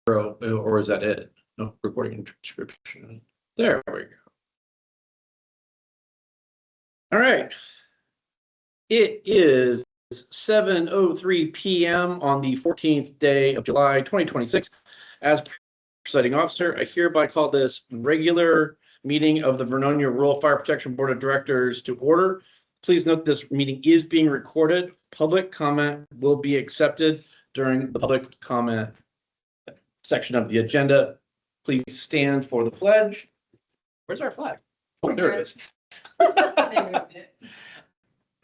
or is that it? No, recording and transcription. There we go. All right. It is 7:03 p.m. on the 14th day of July, 2026. As presiding officer, I hereby call this regular meeting of the Vernonia Rural Fire Protection Board of Directors to order. Please note this meeting is being recorded. Public comment will be accepted during the public comment section of the agenda. Please stand for the pledge. Where's our flag? Oh, there it is.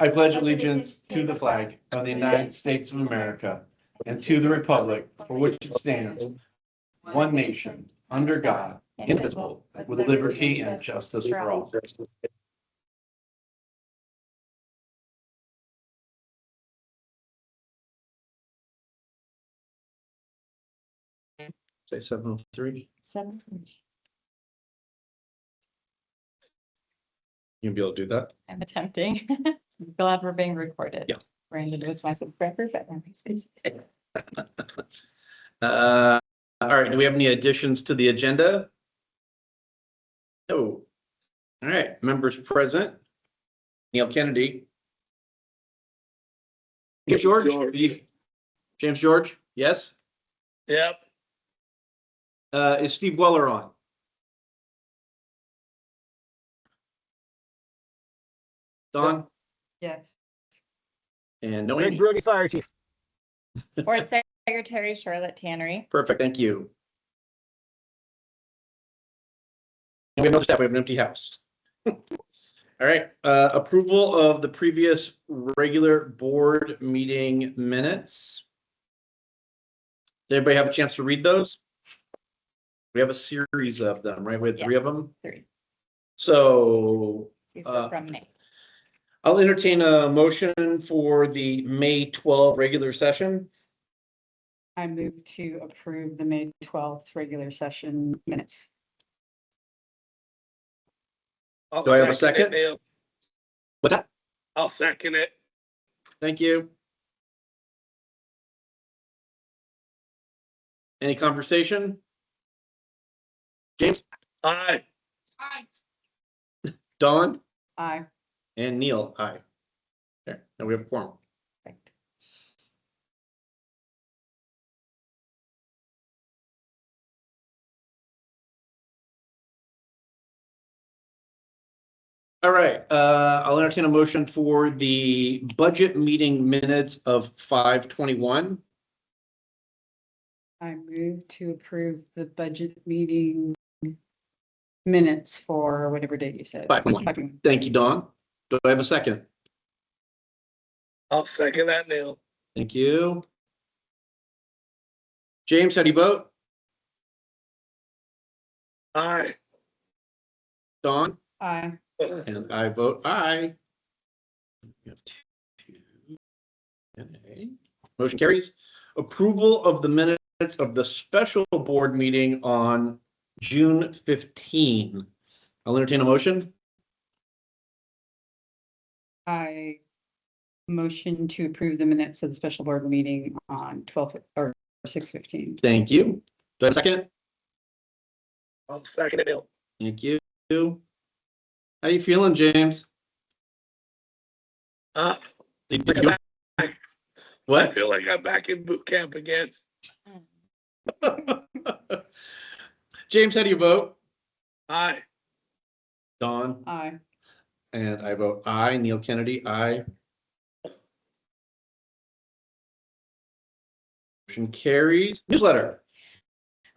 I pledge allegiance to the flag of the United States of America and to the republic for which it stands, one nation, under God, indivisible, with liberty and justice for all. Say 7:03. 7. You'll be able to do that? I'm attempting. I'm glad we're being recorded. Yeah. Brandon was my subscriber, but All right. Do we have any additions to the agenda? No. All right. Members present. Neil Kennedy. George? James George? Yes? Yep. Is Steve Weller on? Don? yes. And no Greg Amy. Brody, Fire Chief. Board Secretary Charlotte Tannery. Perfect. Thank you. We have no staff. We have an empty house. All right. Approval of the previous regular board meeting minutes. Did everybody have a chance to read those? We have a series of them, right? We had 3 of them. 3. So These are from May. I'll entertain a motion for the May 12 regular session. I move to approve the May 12th regular session minutes. Do I have a second? Neil. What's that? I'll second it. Thank you. Any conversation? James? Aye. Dawn? Aye. And Neil? Aye. Okay, now we have a quorum. Perfect. All right, I'll entertain a motion for the budget meeting minutes of 5/21. I move to approve the budget meeting minutes for whatever date you said. 5/21. Thank you, Dawn. Do I have a second? I'll second that, Neil. Thank you. James, how do you vote? Aye. Dawn? Aye. And I vote aye. We have 2 and a. Motion carries. Approval of the minutes of the special board meeting on June 15. I'll entertain a motion. I motion to approve the minutes of the special board meeting on 12 or 6/15. Thank you. Do I have a second? I'll second it, Neil. Thank you. How you feeling, James? I What? feel like I'm back in boot camp again. James, how do you vote? Aye. Dawn? Aye. And I vote aye. Neil Kennedy, aye. Motion carries. Newsletter.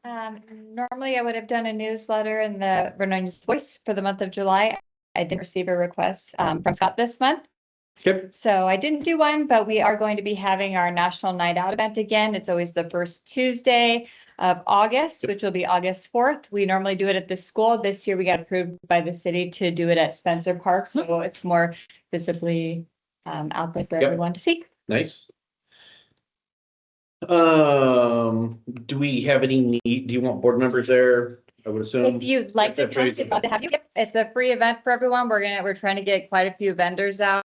Normally I would have done a newsletter in the Vernonia's Voice for the month of July. I didn't receive a request from Scott this month. Yep. So I didn't do one, but we are going to be having our National Night Out event again. It's always the first Tuesday of August, which will be August 4th. We normally do it at the school. This year we got approved by the city to do it at Spencer Park. So it's more visibly out there for everyone to see. Nice. Do we have any need? Do you want board members there? I would assume. If you'd like to If come, everybody's- we'd love to have you. Yep, it's a free event for everyone. We're trying to get quite a few vendors out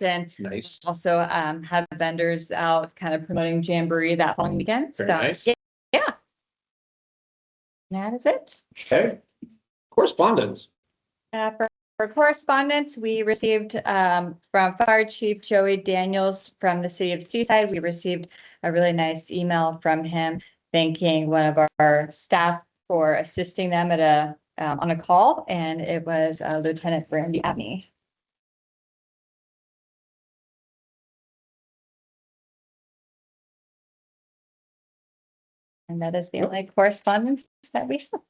and Nice. also have vendors out kind of promoting Jamboree that following weekend. Very So nice. yeah, That is it. Okay. Correspondence. For correspondence, we received from Fire Chief Joey Daniels from the city of Seaside. We received a really nice email from him thanking one of our staff for assisting them at on a call, and it was Lieutenant Brandy Abney. And that is the only correspondence that we have.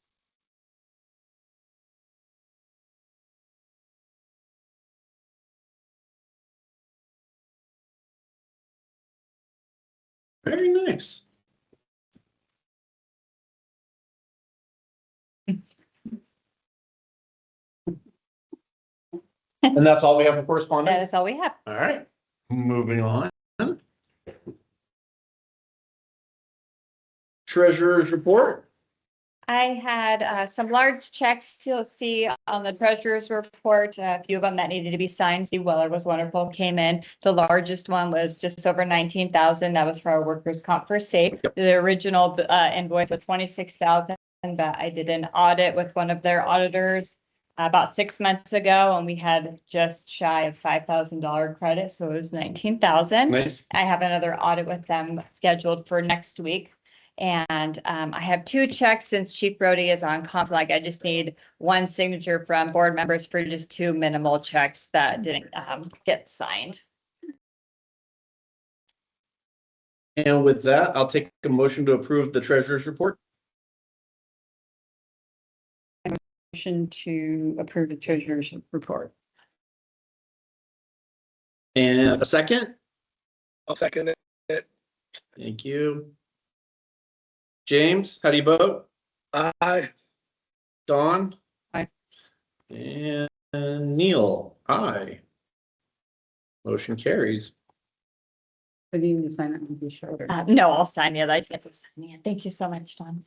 Very nice. And that's all we have for That correspondence? is all we have. All right, moving on. Treasurer's report. I had some large checks you'll see on the treasurer's report, a few of them that needed to be signed. Steve Weller was wonderful, came in. The largest one was just over 19,000. That was for our workers' comp for safe. The original invoice was 26,000, but I did an audit with one of their auditors about 6 months ago, and we had just shy of $5,000 credit, so it was 19,000. Nice. I have another audit with them scheduled for next week. And I have 2 checks since Chief Brody is on conflict. I just need one signature from board members for just 2 minimal checks that didn't get signed. And with that, I'll take a motion to approve the treasurer's report. Motion to approve the treasurer's report. And a second. I'll second it. Thank you. James, how do you vote? Aye. Dawn? Aye. And Neil, aye. Motion carries. I need to sign it and be shorter. No, I'll sign it. I just get to sign it. Thank you so much, Don.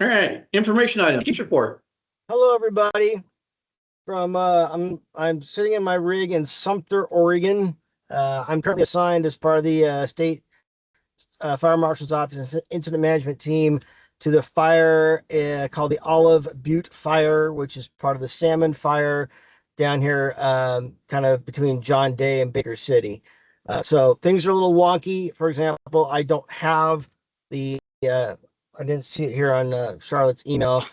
All right, information item, chief's report. Hello, everybody. From I'm sitting in my rig in Sumter, Oregon. I'm currently assigned as part of the state fire marshal's office incident management team to the fire called the Olive Butte Fire, which is part of the Salmon Fire down here, kind of between John Day and Baker City. So things are a little wonky. For example, I don't have the I didn't see it here on Charlotte's email.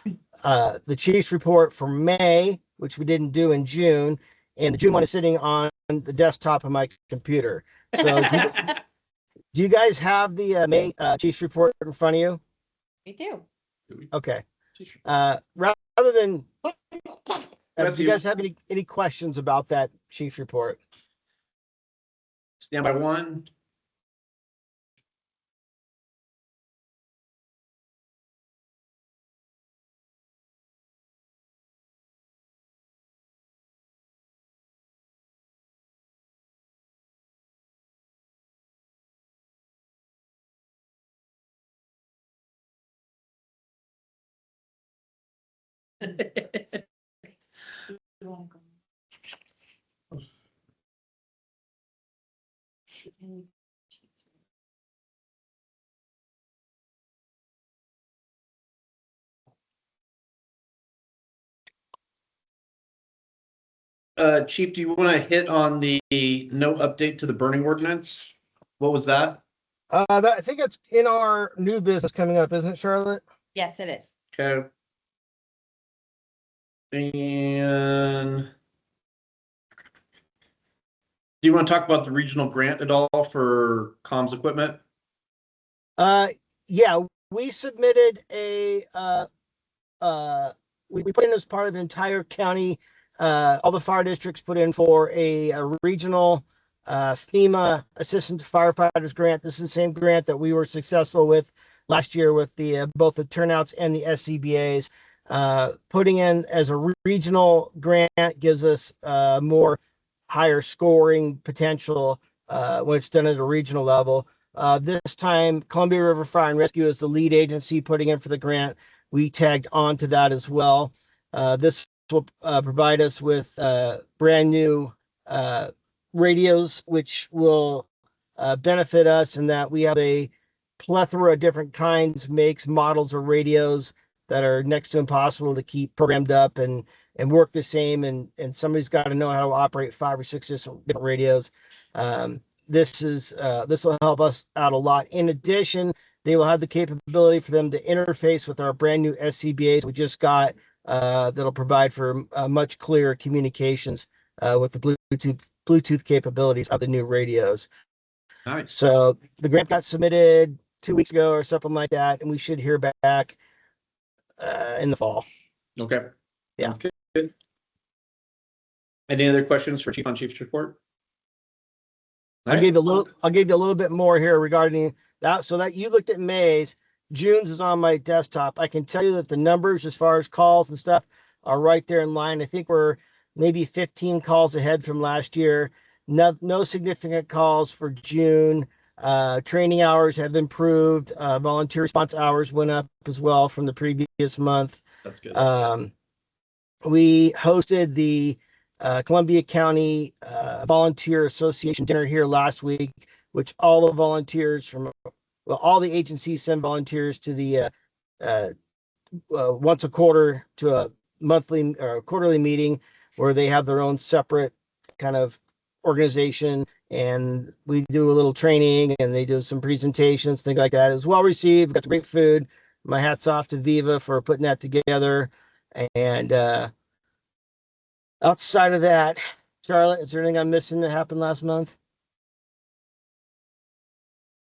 The chief's report for May, which we didn't do in June, and the June one is sitting on the desktop of my computer. So do you guys have the May chief's report in front of you? We do. Okay. Rather than, That's do you you. guys have any questions about that chief's report? Stand by one. Chief, do you want to hit on the no update to the burning ordinance? What was that? I think it's in our new business coming up, isn't it, Charlotte? Yes, it is. Okay. And do you want to talk about the regional grant at all for comms equipment? Yeah, we submitted we put in as part of an entire county, all the fire districts put in for a regional FEMA Assistance to Firefighters grant. This is the same grant that we were successful with last year with the both the turnouts and the SCBAs. Putting in as a regional grant gives us more higher scoring potential when it's done at a regional level. This time, Columbia River Fire and Rescue is the lead agency putting in for the grant. We tagged on to that as well. This will provide us with brand new radios, which will benefit us in that we have a plethora of different kinds, makes, models of radios that are next to impossible to keep programmed up and work the same. And somebody's got to know how to operate 5 or 6 different radios. This will help us out a lot. In addition, they will have the capability for them to interface with our brand new SCBAs we just got, that'll provide for much clearer communications with the Bluetooth capabilities of the new radios. Nice. So the grant got submitted 2 weeks ago or something like that, and we should hear back in the fall. Okay. Yeah. Sounds good. Any other questions for Chief on Chief's report? I'll give you a little bit more here regarding that. So that you looked at May's, June's is on my desktop. I can tell you that the numbers as far as calls and stuff are right there in line. I think we're maybe 15 calls ahead from last year. No significant calls for June. Training hours have improved. Volunteer response hours went up as well from the previous month. That's good. We hosted the Columbia County Volunteer Association dinner here last week, which all the volunteers from, well, all the agencies send volunteers to the once a quarter to a monthly or quarterly meeting where they have their own separate kind of organization, and we do a little training and they do some presentations, things like that. It was well received. Got some great food. My hat's off to Viva for putting that together. And outside of that, Charlotte, is there anything I'm missing that happened last month?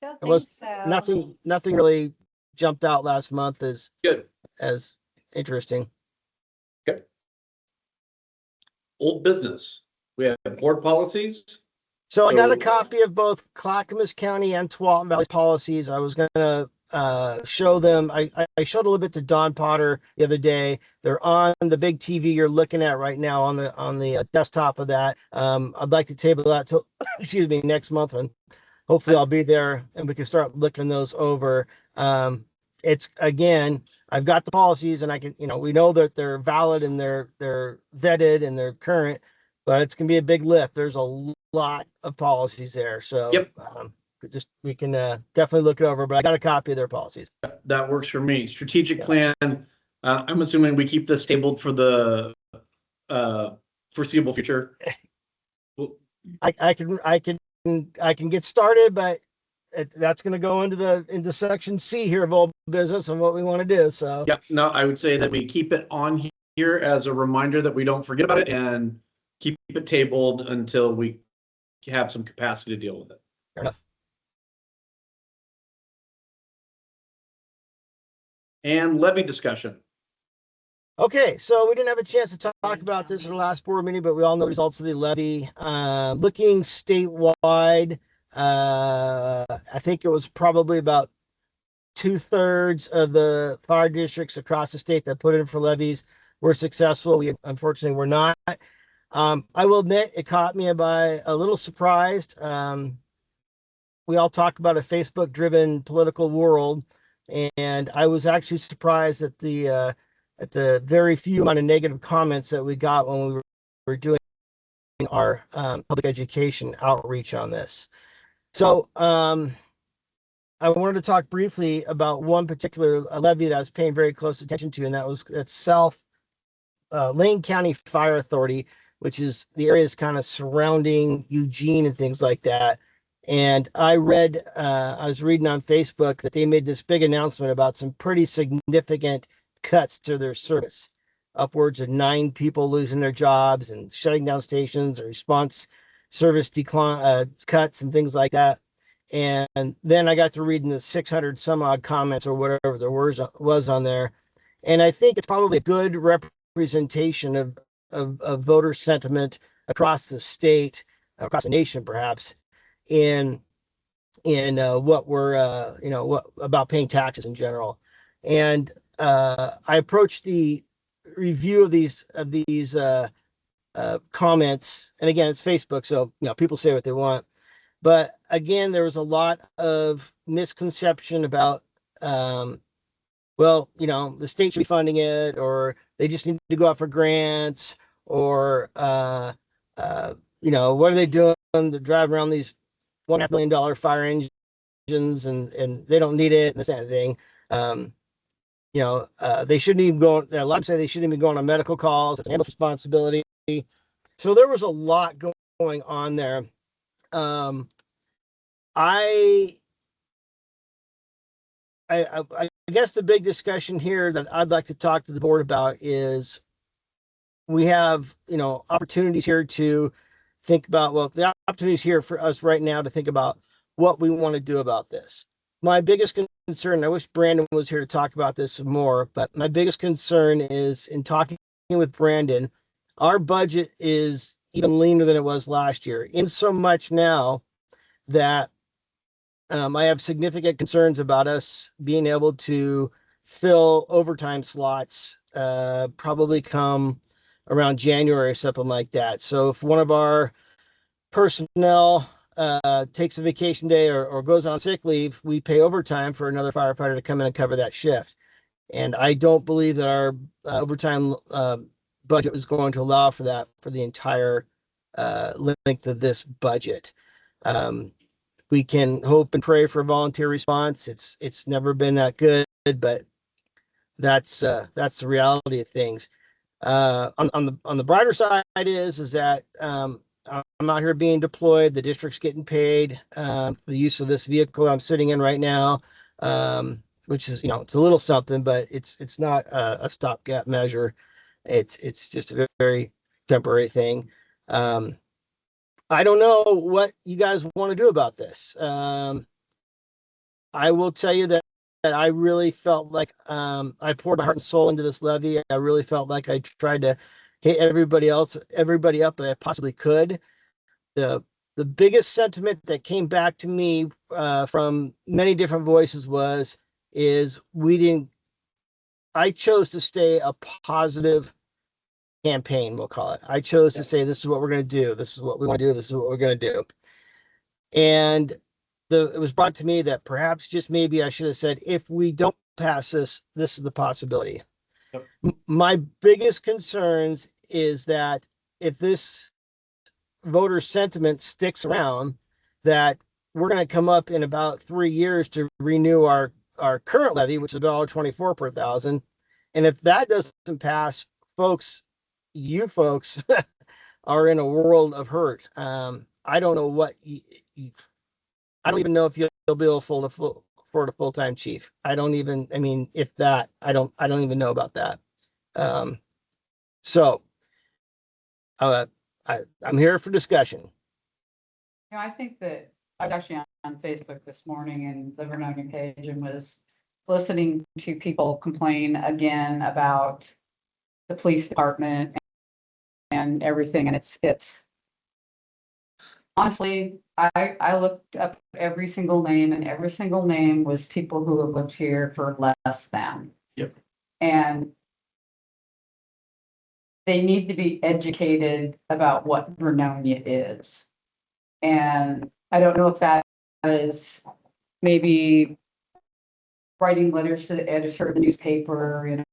Don't It was think so. nothing really jumped out last month as Good. as interesting. Old business. We have board policies. So I got a So- copy of both Clackamas County and Tualatin Valley policies. I was gonna show them. I showed a little bit to Don Potter the other day. They're on the big TV you're looking at right now on the desktop of that. I'd like to table that till excuse me, next month, and hopefully I'll be there and we can start looking those over. It's again, I've got the policies and I can, we know that they're valid and they're vetted and they're current, but it's gonna be a big lift. There's a lot of policies there. So Yep. we can definitely look it over, but I got a copy of their policies. That works for me. Strategic Yeah. plan. I'm assuming we keep this tabled for the foreseeable future. I can get started, but that's going to go into section C here of old business and what we want to do. So Yeah, no, I would say that we keep it on here as a reminder that we don't forget about it and keep it tabled until we have some capacity to deal with it. fair enough. And levy discussion. Okay, so we didn't have a chance to talk about this in the last board meeting, but we all know the results of the levy. Looking statewide, I think it was probably about 2/3 of the fire districts across the state that put in for levies were successful. We unfortunately were not. I will admit it caught me by a little surprised. We all talk about a Facebook-driven political world, and I was actually surprised at the very few amount of negative comments that we got when we were doing our public education outreach on this. So I wanted to talk briefly about one particular levy that I was paying very close attention to, and that's South Lane County Fire Authority, which is the areas kind of surrounding Eugene and things like that. And I was reading on Facebook that they made this big announcement about some pretty significant cuts to their service, upwards of 9 people losing their jobs and shutting down stations, or response service decline cuts and things like that. And then I got to reading the 600 some odd comments or whatever there was on there. And I think it's probably a good representation of voter sentiment across the state, across the nation, perhaps, in what we're, what about paying taxes in general. And I approached the review of these comments, and again, it's Facebook, so people say what they want. But again, there was a lot of misconception about, the state should be funding it, or they just need to go out for grants, or what are they doing? They're driving around these $1.5 million fire engines and they don't need it and this kind of thing. They shouldn't even go. A lot of say they shouldn't even go on medical calls. It's an ambulance responsibility. So there was a lot going on there. I guess the big discussion here that I'd like to talk to the board about is we have, opportunities here to think about, well, the opportunities here for us right now to think about what we want to do about this. My biggest concern, I wish Brandon was here to talk about this some more, but my biggest concern is in talking with Brandon, our budget is even leaner than it was last year, in so much now that I have significant concerns about us being able to fill overtime slots, probably come around January or something like that. So if one of our personnel takes a vacation day or goes on sick leave, we pay overtime for another firefighter to come in and cover that shift. And I don't believe that our overtime budget is going to allow for that for the entire length of this budget. We can hope and pray for a volunteer response. It's never been that good, but that's the reality of things. On the brighter side is that I'm out here being deployed. The district's getting paid the use of this vehicle I'm sitting in right now, which is it's a little something, but it's not a stopgap measure. It's just a very temporary thing. I don't know what you guys want to do about this. I will tell you that I really felt like I poured my heart and soul into this levy. I really felt like I tried to hit everybody up that I possibly could. The biggest sentiment that came back to me from many different voices I chose to stay a positive campaign, we'll call it. I chose to say, this is what we're going to do. This is what we want to do. This is what we're going to do. And it was brought to me that perhaps just maybe I should have said, if we don't pass this, this is the possibility. Yep. My biggest concerns is that if this voter sentiment sticks around, that we're going to come up in about 3 years to renew our current levy, which is $1.24 per thousand. And if that doesn't pass, you folks are in a world of hurt. I don't know what I don't even know if you'll be able to afford a full-time chief. I don't even even know about that. So I'm here for discussion. I think that I was actually on Facebook this morning and the Vernonia page and was listening to people complain again about the police department and everything. And it's honestly, I looked up every single name and every single name was people who have lived here for less than. Yep. And they need to be educated about what Vernonia is. And I don't know if that is maybe writing letters to the editor of the newspaper, in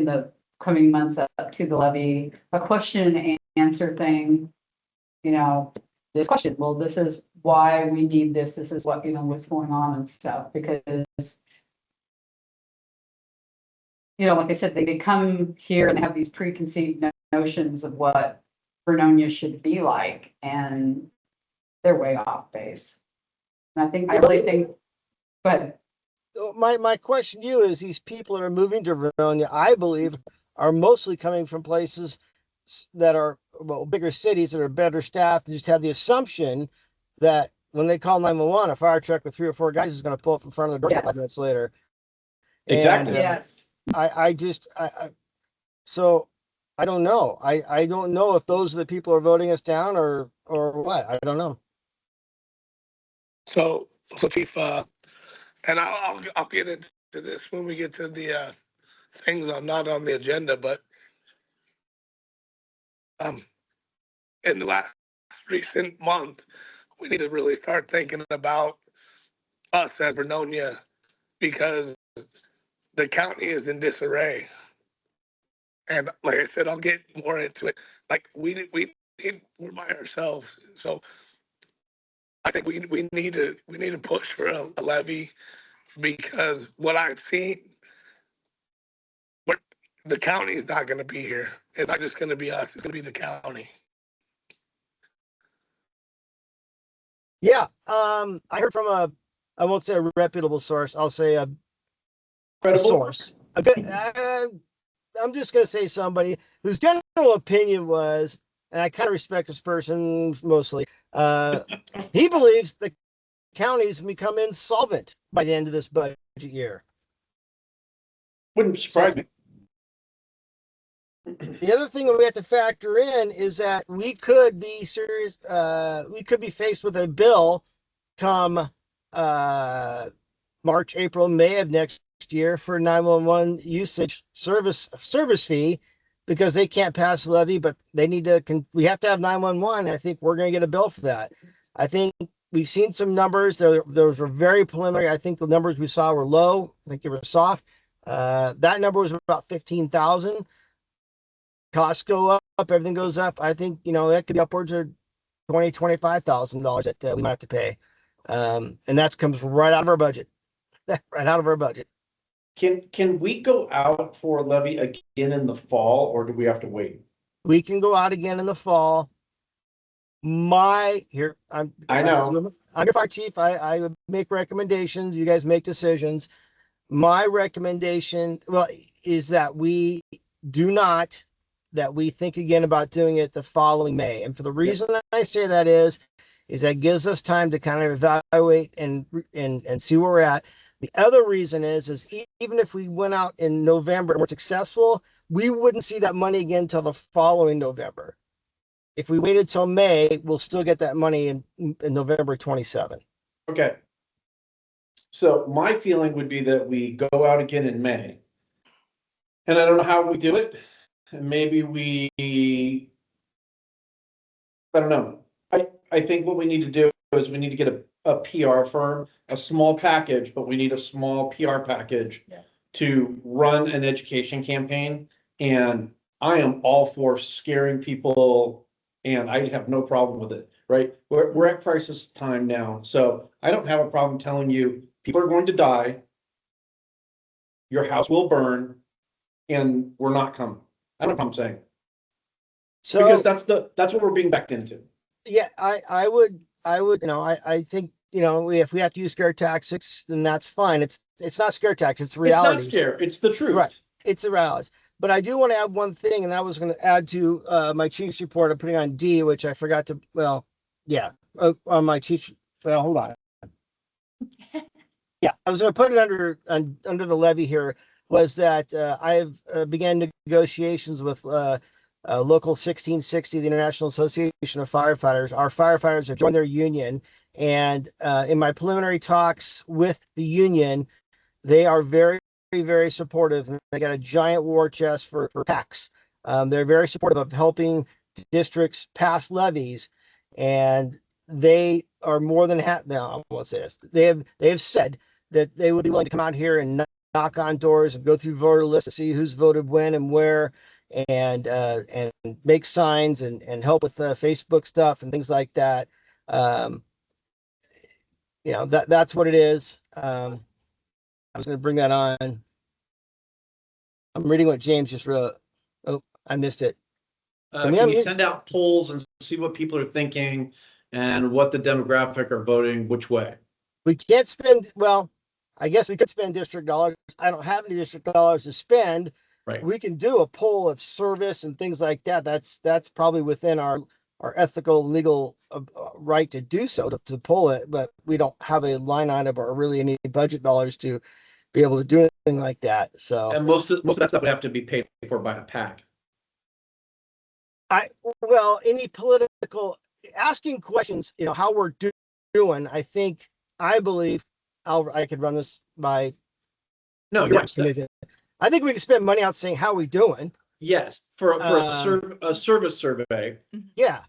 the coming months up to the levy, a question and answer thing. This question, well, this is why we need this. This is what, what's going on and stuff, because, like I said, they come here and they have these preconceived notions of what Vernonia should be like, and they're way off base. And I really think, go ahead. My question to you is, these people that are moving to Vernonia, I believe, are mostly coming from places that are bigger cities that are better staffed, and just have the assumption that when they call 911, a fire truck with 3 or 4 guys is going to pull up in front of the door 5 minutes later. Exactly. And, Yes. So I don't know. I don't know if those are the people who are voting us down or what. I don't know. So Chief, and I'll get into this when we get to the things not on the agenda, but in the last recent month, we need to really start thinking about us as Vernonia, because the county is in disarray. And like I said, I'll get more into it. Like we're by ourselves. So I think we need to push for a levy, because what I've seen, what the county is not going to be here. It's not just going to be us. It's going to be the county. Yeah, I heard from I won't say a reputable source. I'll say a Credible? source. A good, I'm just going to say somebody whose general opinion was, and I kind of respect this person mostly. He believes the counties become insolvent by the end of this budget year. Wouldn't surprise me. The other thing that we have to factor in is that we could be serious. We could be faced with a bill come March, April, May of next year for 911 usage service fee, because they can't pass the levy, but they need to. We have to have 911. I think we're going to get a bill for that. I think we've seen some numbers. Those were very preliminary. I think the numbers we saw were low. I think they were soft. That number was about 15,000. Costs go up, everything goes up. I think, that could be upwards of $25,000 that we might have to pay. And that comes right out of our budget. Right out of our budget. Can we go out for a levy again in the fall, or do we have to wait? We can go out again in the fall. I know. I'm your fire chief. I make recommendations. You guys make decisions. My recommendation, is that we think again about doing it the following May. And for the reason that I say that is that gives us time to kind of evaluate and see where we're at. The other reason is even if we went out in November and were successful, we wouldn't see that money again until the following November. If we waited till May, we'll still get that money in November 27. Okay. So my feeling would be that we go out again in May. And I don't know how we do it. Maybe I don't know. I think what we need to do is we need to get a PR firm, a small package, but we need a small PR package to run an education campaign. And I am all for scaring people, and I have no problem with it, right? We're at crisis time now. So I don't have a problem telling you people are going to die. Your house will burn, and we're not coming. I don't know what I'm saying. So because that's what we're being backed into. Yeah, I would, I think, if we have to use scare tactics, then that's fine. It's not scare tactics, it's reality. It's not scare, it's the truth. Right. It's the reality. But I do want to add one thing, and that was going to add to my chief's report I'm putting on D, which I forgot to, on my chief's, hold on. Yeah, I was going to put it under the levy here, was that I've began negotiations with Local 1660, the International Association of Firefighters. Our firefighters have joined their union, and in my preliminary talks with the union, they are very, very supportive. They got a giant war chest for PACs. They're very supportive of helping districts pass levies, and they are more than happy. No, I won't say this. They have said that they would be willing to come out here and knock on doors and go through voter lists to see who's voted when and where, and make signs and help with Facebook stuff and things like that. That's what it is. I was going to bring that on. I'm reading what James just wrote. Oh, I missed it. Can you send out polls and see what people are thinking and what the demographic are voting which way? We can't spend, I guess we could spend district dollars. I don't have any district dollars to spend. Right. We can do a poll of service and things like that. That's probably within our ethical, legal right to do so, to pull it, but we don't have a line item or really any budget dollars to be able to do anything like that. So, and most of that stuff would have to be paid for by a PAC. Any political asking questions, how we're doing. I believe I could run this by. No, you're right. I think we can spend money out saying how we doing. Yes, for a service survey. Yeah.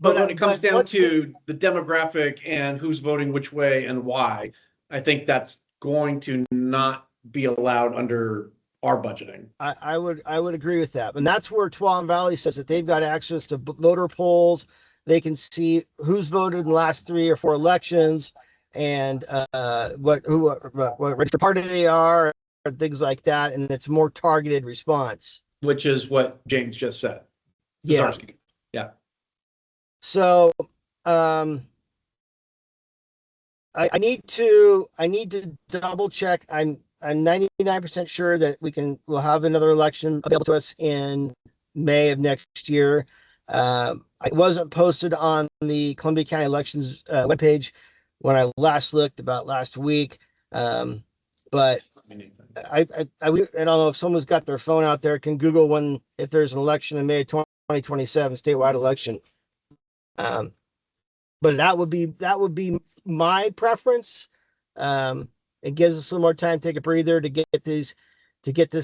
But when it comes down to the demographic and who's voting which way and why, I think that's going to not be allowed under our budgeting. I would agree with that. And that's where Tuolumne Valley says that they've got access to voter polls. they can see who's voted in the last 3 or 4 elections and what registered party they are, or things like that, and it's more targeted response. Which is what James just said. Yeah. Pizarski. Yeah. So I need to double check. I'm 99% sure that we'll have another election available to us in May of next year. It wasn't posted on the Columbia County Elections webpage when I last looked about last week. But I don't know if someone's got their phone out there, can Google if there's an election in May of 2027, statewide election. But that would be my preference. It gives us a little more time to take a breather to get this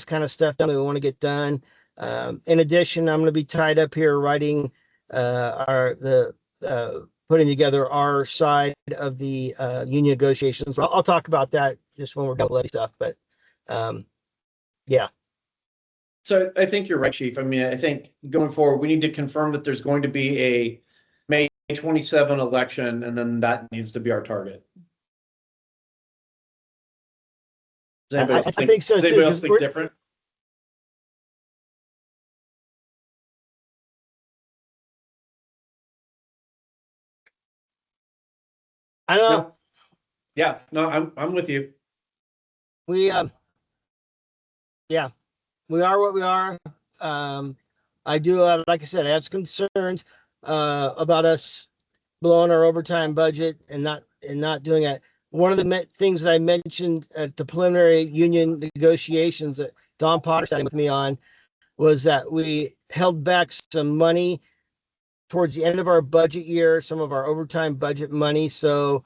kind of stuff done that we want to get done. In addition, I'm going to be tied up here writing putting together our side of the union negotiations. I'll talk about that just when we're done with levy stuff. But yeah. So I think you're right, Chief. I mean, I think going forward, we need to confirm that there's going to be a May 27 election, and then that needs to be our target. Does anybody I think so does too. anybody else think different? I don't know. No. Yeah, no, I'm with you. We yeah, we are what we are. I do like I said, I have some concerns about us blowing our overtime budget and not doing it. One of the things that I mentioned at the preliminary union negotiations that Don Potter sat with me on was that we held back some money towards the end of our budget year, some of our overtime budget money. So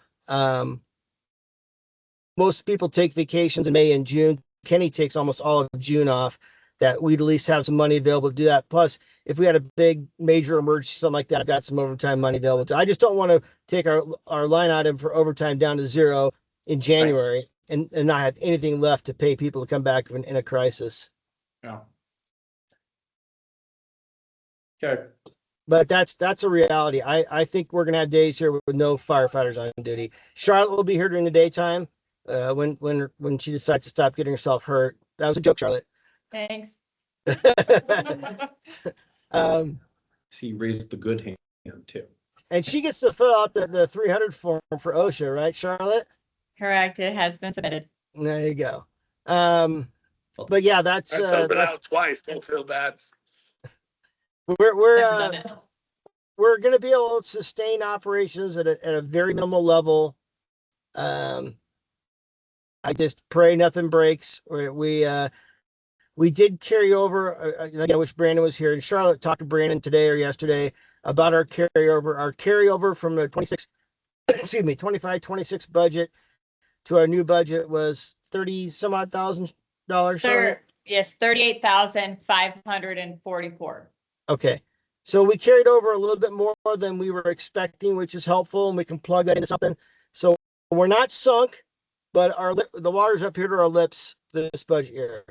most people take vacations in May and June. Kenny takes almost all of June off. That we'd at least have some money available to do that. Plus, if we had a big major emergency, something like that, I've got some overtime money available. I just don't want to take our line item for overtime down to 0 in January and not have anything left to pay people to come back in a crisis. Yeah. Okay. But that's a reality. I think we're gonna have days here with no firefighters on duty. Charlotte will be here during the daytime when she decides to stop getting herself hurt. That was a joke, Charlotte. Thanks. She raised the good hand too. And she gets to fill out the 300 form for OSHA, right, Charlotte? Correct. It has been submitted. There you go. But yeah, I filled it out twice. Don't feel bad. we're Never done it. we're going to be able to sustain operations at a very minimal level. I just pray nothing breaks. We did carry over. Again, I wish Brandon was here. And Charlotte talked to Brandon today or yesterday about our carryover. Our carryover from the 25, 26 budget to our new budget was $30-some odd thousand. Yes, 38,544. Okay. So we carried over a little bit more than we were expecting, which is helpful, and we can plug that into something. So we're not sunk, but the water's up here to our lips this budget year.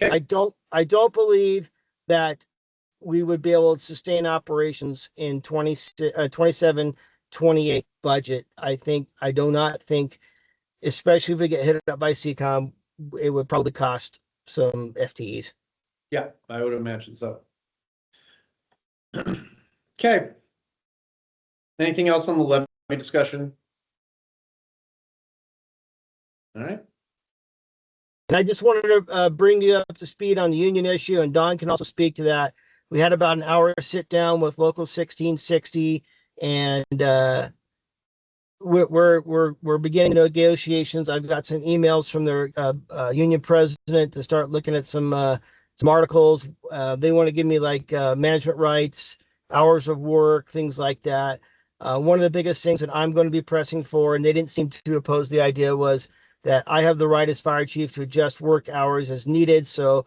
Okay. I don't believe that we would be able to sustain operations in 27, 28 budget. I do not think, especially if we get hit up by CCOM, it would probably cost some FTEs. Yeah, I would imagine so. Okay. Anything else on the levy discussion? All right. And I just wanted to bring you up to speed on the union issue, and Don can also speak to that. We had about an hour sit down with Local 1660, and we're beginning negotiations. I've got some emails from their union president to start looking at some articles. They want to give me like management rights, hours of work, things like that. One of the biggest things that I'm going to be pressing for, and they didn't seem to oppose the idea, was that I have the right as fire chief to adjust work hours as needed. So,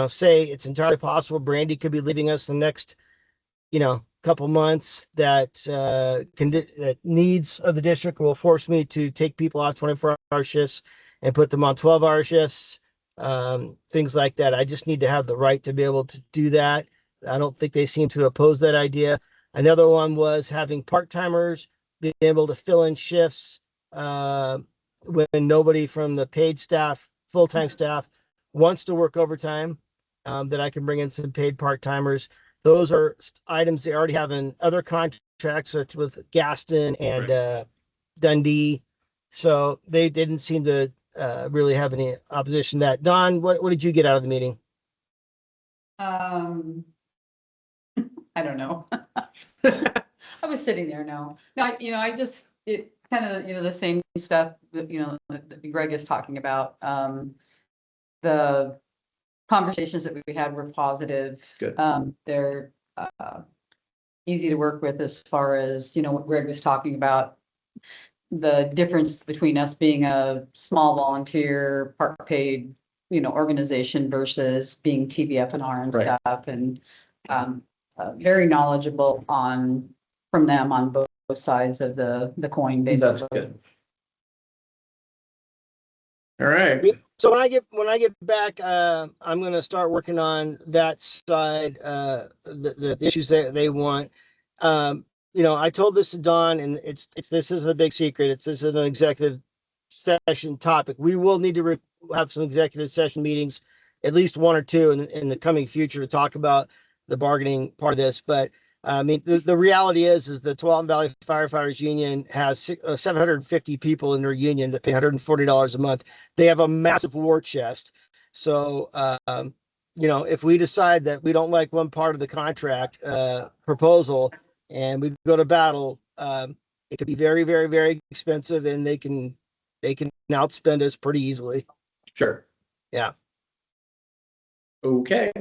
say it's entirely possible Brandy could be leaving us the next, couple months, that needs of the district will force me to take people off 24-hour shifts and put them on 12-hour shifts, things like that. I just need to have the right to be able to do that. I don't think they seem to oppose that idea. Another one was having part-timers be able to fill in shifts when nobody from the paid staff, full-time staff wants to work overtime, that I can bring in some paid part-timers. Those are items they already have in other contracts, such with Gaston and Dundee. So they didn't seem to really have any opposition to that. Don, what did you get out of the meeting? I don't know. I was sitting there, no, I just, it kind of, the same stuff that, that Greg is talking about. The conversations that we had were positive. Good. They're easy to work with as far as, what Greg was talking about. The difference between us being a small volunteer, part paid, organization versus being TVF&R and Right. stuff, and very knowledgeable from them on both sides of the coin, basically. That's good. All right. So when I get back, I'm going to start working on that side, the issues that they want. I told this to Don, and this isn't a big secret. This is an executive session topic. We will need to have some executive session meetings, at least one or two in the coming future, to talk about the bargaining part of this. But I mean, the reality is the Tualatin Valley Firefighters Union has 750 people in their union that pay $140 a month. They have a massive war chest. So, if we decide that we don't like one part of the contract proposal and we go to battle, it could be very, very, very expensive, and they can outspend us pretty easily. Sure. Yeah. Okay.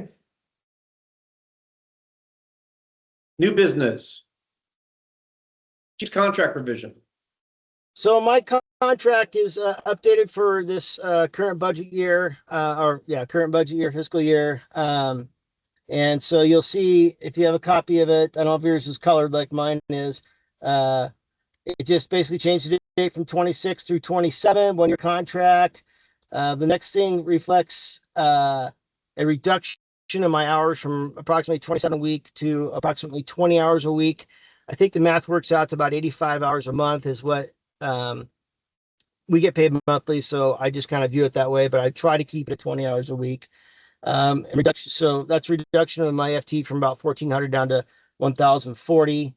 New business. Chief contract revision. So my contract is updated for this current budget year, current budget year, fiscal year. And so you'll see, if you have a copy of it, I don't know if yours is colored like mine is. It just basically changed the date from 26 through 27, 1-year contract. The next thing reflects a reduction in my hours from approximately 27 a week to approximately 20 hours a week. I think the math works out to about 85 hours a month is what we get paid monthly. So I just kind of view it that way, but I try to keep it at 20 hours a week. Reduction. So that's reduction of my FT from about 1,400 down to 1,040.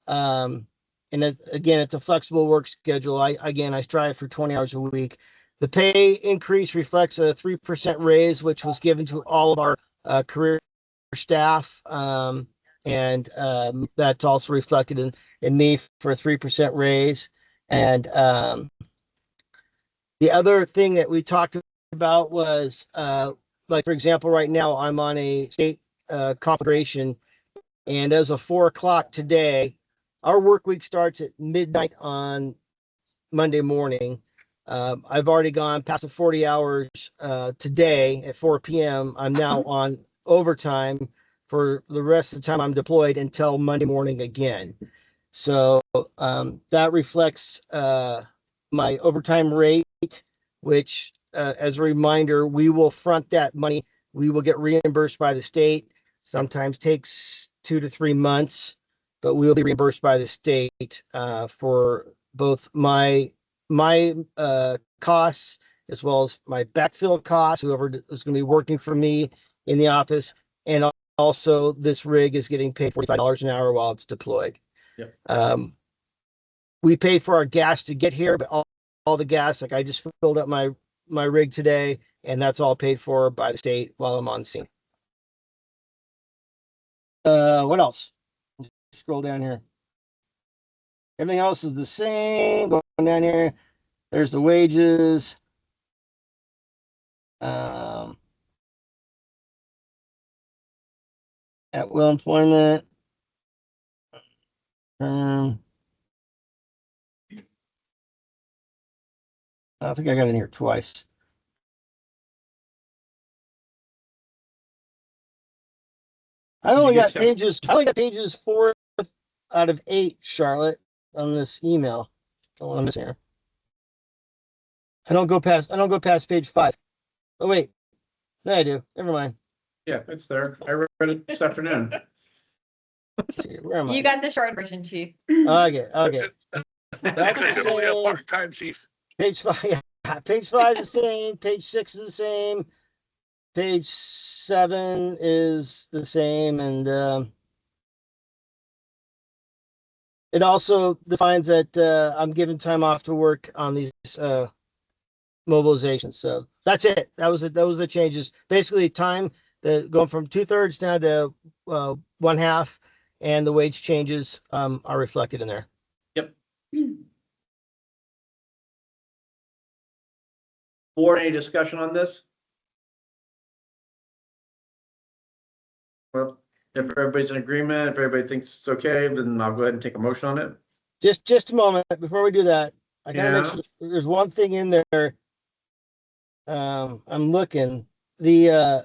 Again, it's a flexible work schedule. I strive for 20 hours a week. The pay increase reflects a 3% raise, which was given to all of our career staff. That's also reflected in me for a 3% raise. And the other thing that we talked about was, like, for example, right now I'm on a state confederation, and as of 4:00 today, our work week starts at midnight on Monday morning. I've already gone past the 40 hours today at 4 p.m. I'm now on overtime for the rest of the time I'm deployed until Monday morning again. So that reflects my overtime rate, which, as a reminder, we will front that money. We will get reimbursed by the state. Sometimes takes 2 to 3 months, but we will be reimbursed by the state for both my costs as well as my backfill costs, whoever is going to be working for me in the office. And also this rig is getting paid $45 an hour while it's deployed. Yep. We pay for our gas to get here, but all the gas, like I just filled up my rig today, and that's all paid for by the state while I'm on scene. What else? Let's scroll down here. Everything else is the same. Going down here, there's the wages. At will employment. I think I got in here twice. I only got pages 4 out of 8, Charlotte, on this email. Don't want to miss here. I don't go past page 5. Oh, wait. No, I do. Never mind. Yeah, it's there. I read it this afternoon. Let's see, where am I? You got the short version, chief. Okay. That's the It's only a same. part-time chief. Page 5, yeah. Page 5 is the same. Page 6 is the same. Page 7 is the same, and it also defines that I'm given time off to work on these mobilizations. So that's it. Those were the changes. Basically, time going from 2/3 down to 1/2, and the wage changes are reflected in there. Yep. Board, any discussion on this? Well, if everybody's in agreement, if everybody thinks it's okay, then I'll go ahead and take a motion on it. Just a moment before we do that. I gotta make Yeah. sure there's one thing in there. I'm looking. The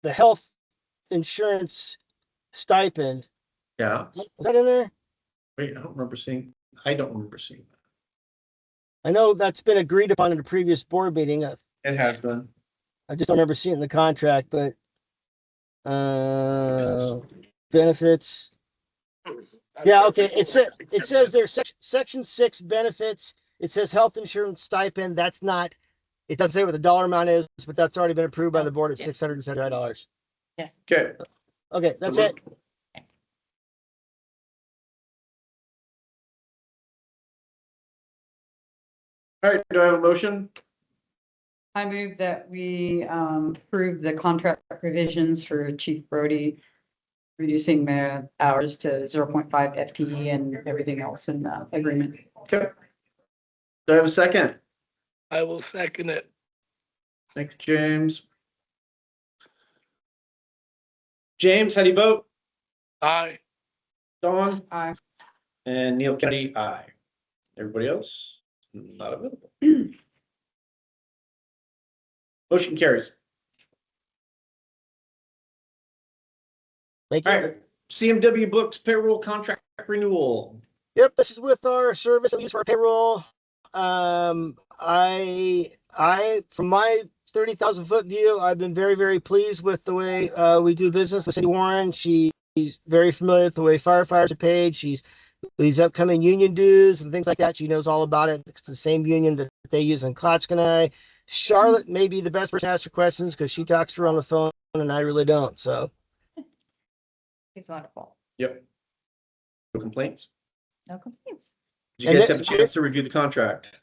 health insurance stipend. Yeah. Is that in there? Wait, I don't remember seeing that. I know that's been agreed upon in a previous board meeting. It has been. I just don't remember seeing it in the contract, but benefits. Yeah, okay. It says there's section 6 benefits. It says health insurance stipend. That's not, it doesn't say what the dollar amount is, but that's already been approved by the board at Yeah. $675. Okay. Okay, that's it. All right, do I have a motion? I move that we approve the contract provisions for Chief Brody, reducing the hours to 0.5 FTE and everything else in the agreement. Okay. Do I have a second? I will second it. Thank you, James. James, how do you vote? Aye. Dawn? Aye. And Neil Kennedy, aye. Everybody else? Not available. Motion carries. Thank you. All right, CMW Books payroll contract renewal. Yep, this is with our service that we use for our payroll. From my 30,000 foot view, I've been very, very pleased with the way we do business with Cindy Warren. She's very familiar with the way firefighters are paid. She's these upcoming union dues and things like that. She knows all about it. It's the same union that they use in Klotzkanai. Charlotte may be the best person to ask her questions because she talks to her on the phone and I really don't. So He's wonderful. Yep. No complaints? No complaints. Did you And guys then- have a chance to review the contract?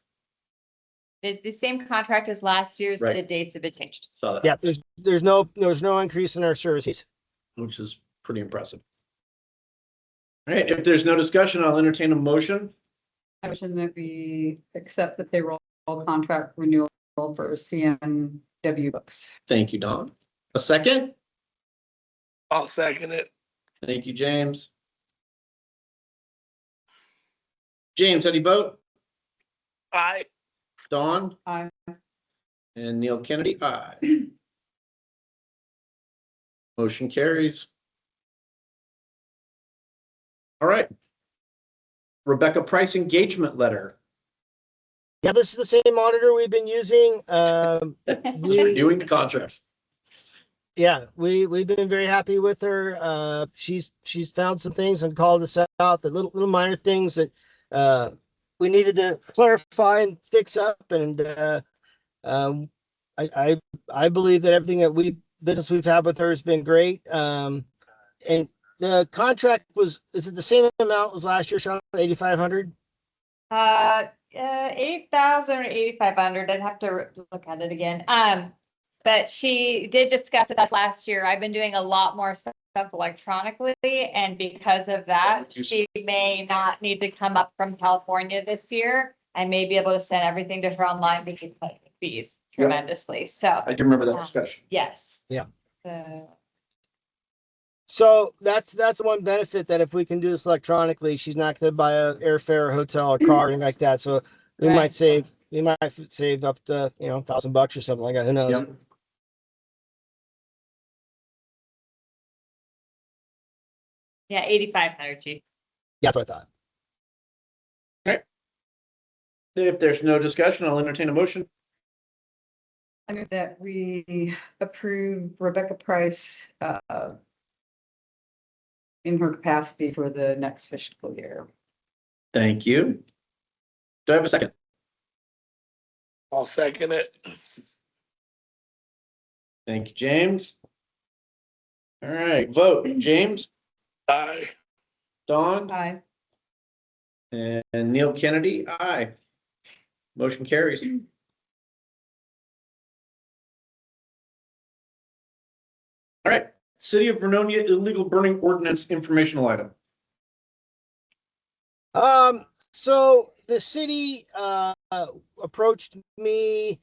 It's the same contract as last year's, but Right. the dates have been changed. Saw that. yeah, there's no increase in our service fees. Which is pretty impressive. All right, if there's no discussion, I'll entertain a motion. Motion that we accept the payroll contract renewal for CMW Books. Thank you, Don. A second? I'll second it. Thank you, James. James, how do you vote? Aye. Dawn? Aye. And Neil Kennedy, aye. Motion carries. All right. Rebecca Price engagement letter. Yeah, this is the same auditor we've been using. Just reviewing the contracts. Yeah, we've been very happy with her. She's found some things and called us out, the little minor things that we needed to clarify and fix up. And I believe that everything that business we've had with her has been great. And the contract is it the same amount as last year, Sean? 8,500? 8,000 or 8,500. I'd have to look at it again. But she did discuss with us last year. I've been doing a lot more stuff electronically, and because of that, she may not need to come up from California this year and may be able to send everything to her online because she cut fees tremendously. So I can remember that discussion. yes. Yeah. So So that's one benefit, that if we can do this electronically, she's not going to buy a airfare, hotel, or car, or anything like that. So we Right. might save up to $1,000 or something like that. Who knows? Yep. yeah, 8,500, chief. Yeah, that's what I thought. If there's no discussion, I'll entertain a motion. I move that we approve Rebecca Price, in her capacity for the next fiscal year. Thank you. Do I have a second? I'll second it. Thank you, James. All right, vote. James, Aye. Dawn, Aye. and Neil Kennedy, aye. Motion carries. All right, City of Vernonia illegal burning ordinance informational item. So the city approached me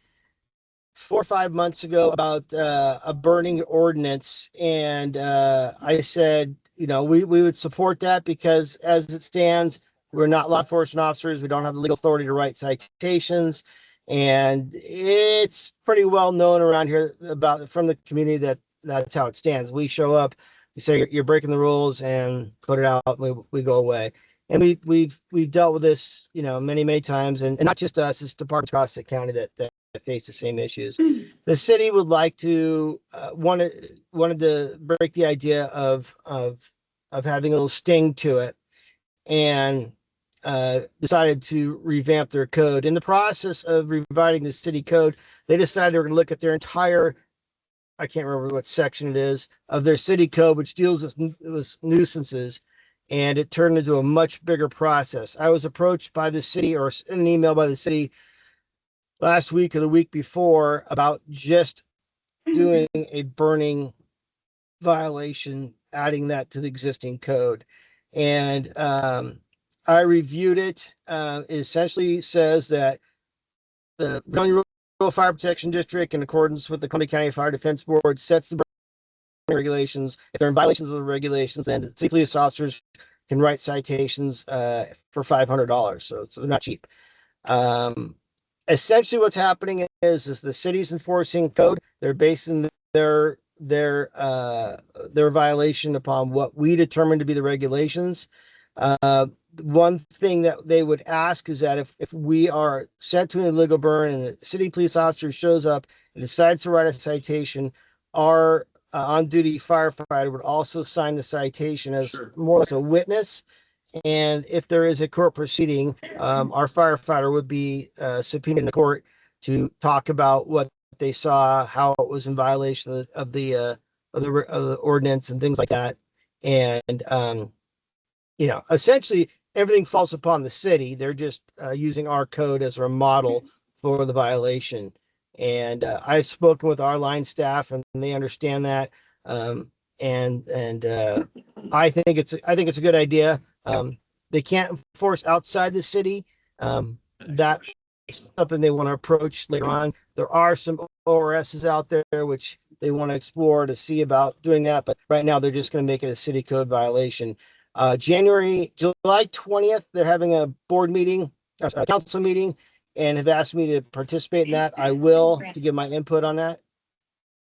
4 or 5 months ago about a burning ordinance, and I said, you know, we would support that because as it stands, we're not law enforcement officers. We don't have the legal authority to write citations, and it's pretty well known around here about from the community that that's how it stands. We show up, we say you're breaking the rules, and put it out. We go away. And we've dealt with this, you know, many times, and not just us, it's departments across the county that face the same issues. The city would like to wanted to break the idea of having a little sting to it, and decided to revamp their code. In the process of revising the city code, they decided they were going to look at their entire, I can't remember what section it is, of their city code, which deals with nuisances. And it turned into a much bigger process. I was approached by the city, or an email by the city last week or the week before, about just doing a burning violation, adding that to the existing code. And I reviewed it. It essentially says that the Vernonia Rural Fire Protection District, in accordance with the Columbia County Fire Defense Board, sets the regulations. If they're in violations of the regulations, then the city police officers can write citations for $500. So they're not cheap. Essentially, what's happening is the city's enforcing code. They're basing their violation upon what we determine to be the regulations. One thing that they would ask is that if we are sent to an illegal burn and a city police officer shows up and decides to write a citation, our on-duty firefighter would also sign the citation as more or less a witness. And if there is a court proceeding, our firefighter would be subpoenaed in the court to talk about what they saw, how it was in violation of the ordinance and things like that. And you know, essentially everything falls upon the city. They're just using our code as a model for the violation. And I've spoken with our line staff, and they understand that. I think it's a good idea. They can't enforce outside the city. That's something they want to approach later on. There are some ORSs out there which they want to explore to see about doing that, but right now they're just going to make it a city code violation. July 20th, they're having a board meeting, a council meeting, and have asked me to participate in that. I will, to give my input on that.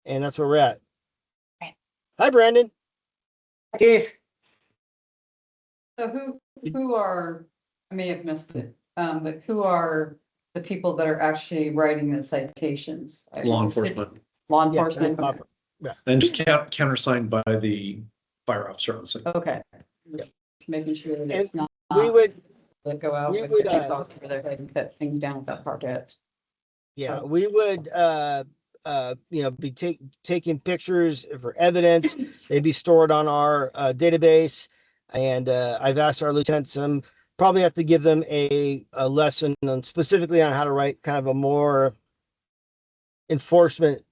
And that's where we're at. Right. Hi, Brandon. Cheers. So who are, I may have missed it, but who are the people that are actually writing the citations? Law enforcement. Law enforcement? And just countersigned by the fire officer on the scene. Okay. Just making sure that it's not. We would, That go out we with would, the chainsaws over their head and cut things down without project. yeah, we would, you know, be taking pictures for evidence. They'd be stored on our database. And I've asked our lieutenants, probably have to give them a lesson on specifically on how to write kind of a more enforcement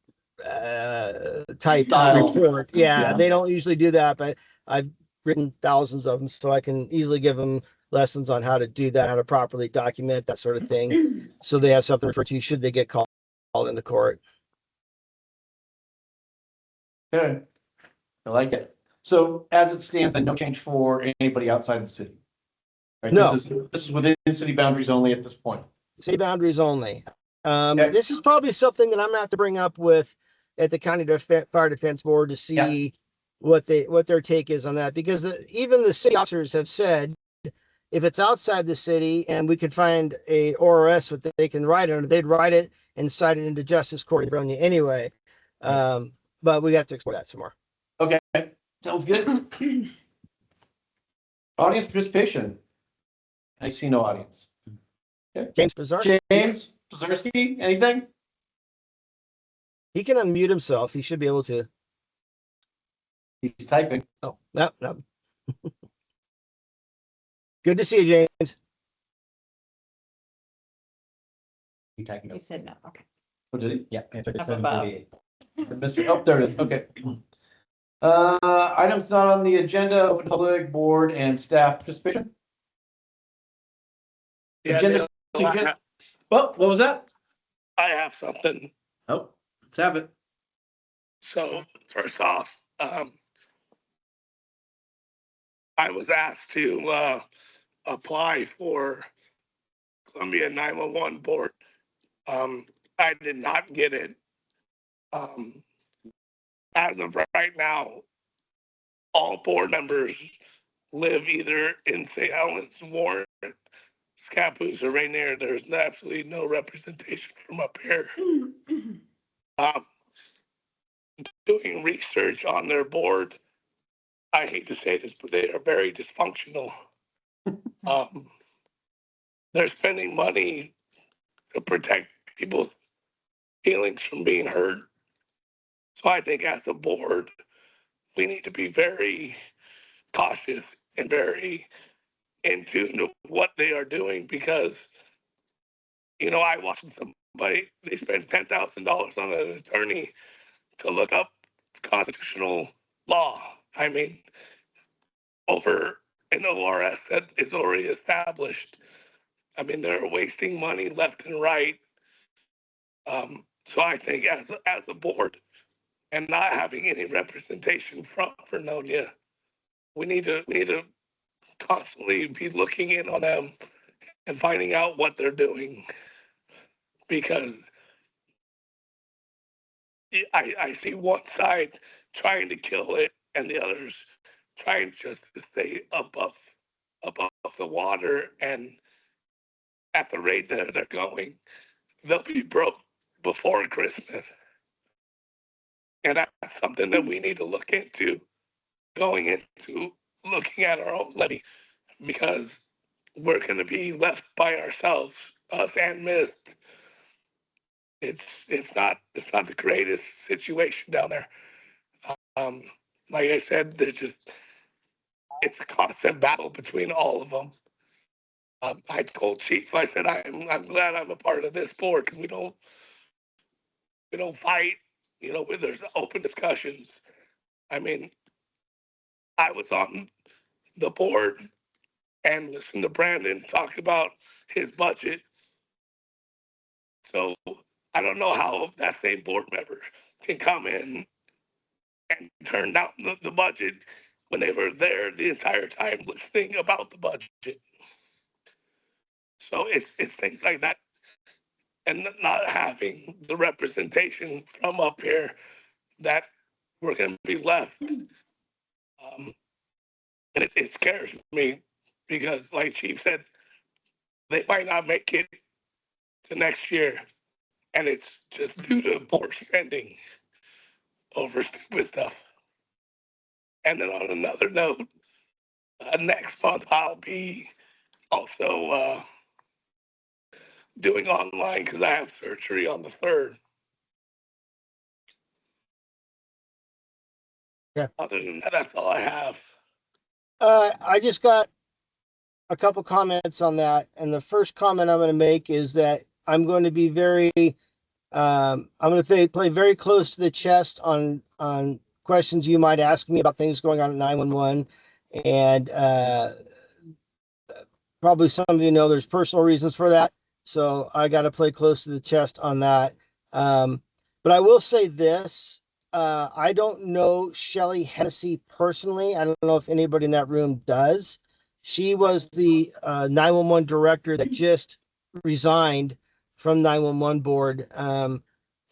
type report. Yeah, they don't usually do that, but I've written thousands of them, so I can easily give them lessons on how to do that, how to properly document that sort of thing, so they have something to refer to should they get called into court. Good. I like it. So as it stands, then no change for anybody outside the city. Right? No. This is within city boundaries only at this point. City boundaries only. Okay. This is probably something that I'm gonna have to bring up at the county fire defense board to see what their take is on that, because even the city officers have said, if it's outside the city and we could find a ORS that they can write under, they'd write it and cite it into justice court in Vernonia anyway. But we have to explore that some more. Okay, sounds good. Audience participation. I see no audience. James Bizarre, James Pazarski, anything? he can unmute himself. He should be able to. He's typing. Oh, no, no. Good to see you, James. He typing. You said no, okay. Oh, did he? Yeah, answered at Up above. 7:38. Oh, there it is. Okay. Items not on the agenda, open to public, board, and staff participation. Yeah, Agenda Neil, What was that? I have something. Oh, let's have it. So first off, I was asked to apply for Columbia 911 board. I did not get it. As of right now, all board members live either in St. Helens, Warren, Scappoose, or Rainier. There's absolutely no representation from up here. Doing research on their board, I hate to say this, but they are very dysfunctional. They're spending money to protect people's feelings from being hurt. So I think as a board, we need to be very cautious and very in tune to what they are doing because, you know, I watched somebody, they spent $10,000 on an attorney to look up constitutional law. I mean, over an ORS that is already established. I mean, they're wasting money left and right. So I think as a board and not having any representation from Vernonia, we need to constantly be looking in on them and finding out what they're doing because I see one side trying to kill it and the others trying just to stay above the water, and at the rate that they're going, they'll be broke before Christmas. And that's something that we need to look into going into looking at our own levy because we're going to be left by ourselves, us and Mist. It's not the greatest situation down there. Like I said, it's a constant battle between all of them. I told Chief, I said I'm glad I'm a part of this board because we don't fight. You know, there's open discussions. I mean, I was on the board and listened to Brandon talk about his budget. So I don't know how that same board member can come in and turn down the budget when they were there the entire time listening about the budget. So it's things like that, and not having the representation from up here that we're going to be left. And it scares me because, like Chief said, they might not make it to next year, and it's just due to poor spending over stupid stuff. And then on another note, next month I'll be also doing online because I have surgery on the 3rd. Yeah. Other than that, that's all I have. I just got a couple comments on that. And the first comment I'm going to make is that I'm going to be very, I'm going to play very close to the chest on questions you might ask me about things going on at 911. And probably some of you know there's personal reasons for that. So I got to play close to the chest on that. But I will say this. I don't know Shelley Hennessy personally. I don't know if anybody in that room does. She was the 911 director that just resigned from 911 board.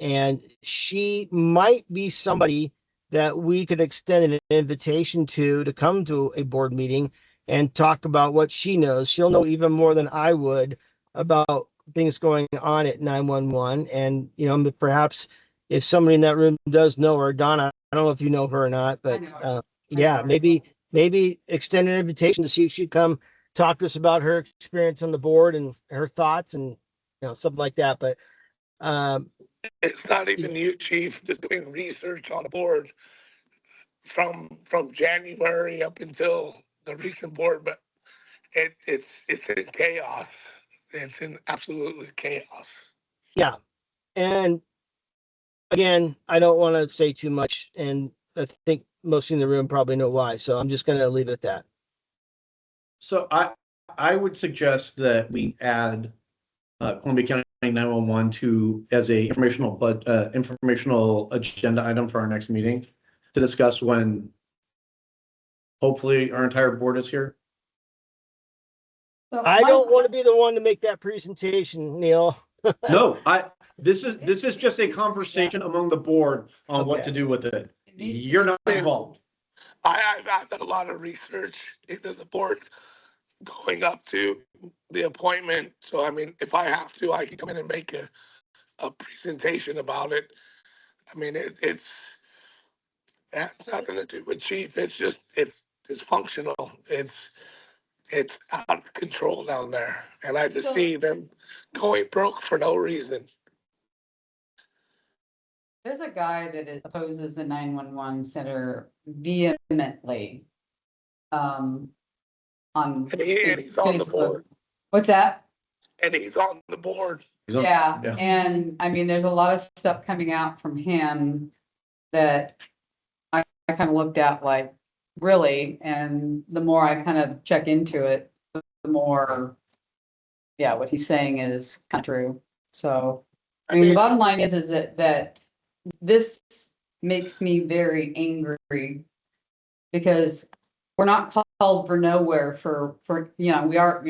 And she might be somebody that we could extend an invitation to come to a board meeting and talk about what she knows. She'll know even more than I would about things going on at 911. And, perhaps if somebody in that room does know her, Donna, I don't know if you know her or not, but yeah, maybe extend an invitation to see if she'd come talk to us about her experience on the board and her thoughts and, something like that. But It's not even you, Chief, that's doing research on the board from January up until the recent board, but it's in chaos. It's in absolutely chaos. yeah. And again, I don't want to say too much, and I think most in the room probably know why. So I'm just going to leave it at that. So I would suggest that we add Columbia County 911 to as a informational agenda item for our next meeting to discuss when hopefully our entire board is here. So I don't want to be the one to make that presentation, Neil. No, this is just a conversation among the board on what Okay. to do with it. It needs to You're be- not involved. I've done a lot of research into the board going up to the appointment. So, I mean, if I have to, I can come in and make a presentation about it. I mean, it has nothing to do with chief. It's dysfunctional. It's out of control down there. And I just So- see them going broke for no reason. There's a guy that opposes the 911 center vehemently. On. And he's on the Facebook. board. What's that? And he's on the board. Yeah, and I mean, there's a lot of stuff coming out from him that I kind of looked at like, really, and the more I kind of check into it, the more, yeah, what he's saying is kind of true. So, I mean, the bottom line is that this makes me very angry because we're not called for nowhere for, we are,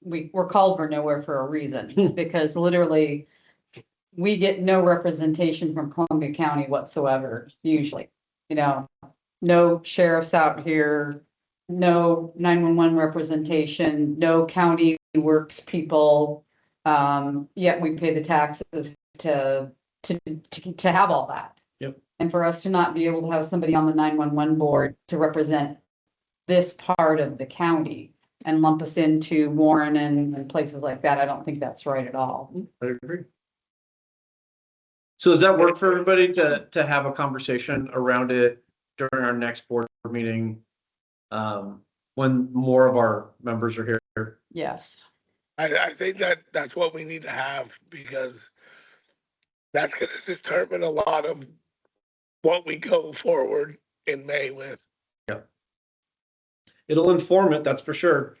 we're called for nowhere for a reason, because literally we get no representation from Columbia County whatsoever, usually, no sheriffs out here, no 911 representation, no county works people. Yet we pay the taxes to have all that. Yep. And for us to not be able to have somebody on the 911 board to represent this part of the county and lump us into Warren and places like that, I don't think that's right at all. I agree. So does that work for everybody to have a conversation around it during our next board meeting? When more of our members are here? Yes. I think that's what we need to have, because that's going to determine a lot of what we go forward in May with. Yeah. It'll inform it, that's for sure.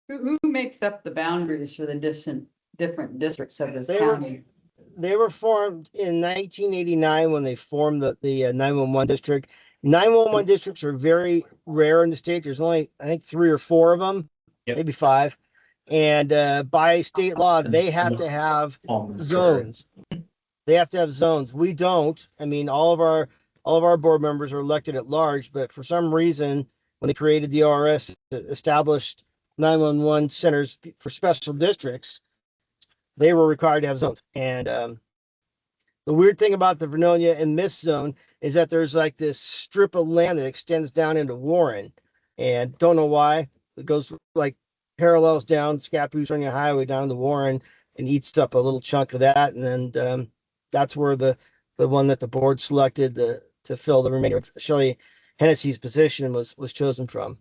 Who makes up the boundaries for the different districts of this They were- county? They were formed in 1989 when they formed the 911 district. 911 districts are very rare in the state. There's only, I think, 3 or 4 of them, Yep. maybe 5. And by state law, they have to have zones. They have to have zones. We don't. I mean, all of our board members are elected at large, but for some reason, when they created the ORS, established 911 centers for special districts, they were required to have zones. And the weird thing about the Vernonia and this zone is that there's like this strip of land that extends down into Warren, and don't know why. It goes like parallels down Scappoose Highway down to Warren and eats up a little chunk of that. And then that's where the one that the board selected to fill the remainder of Shelley Hennessy's position was chosen from.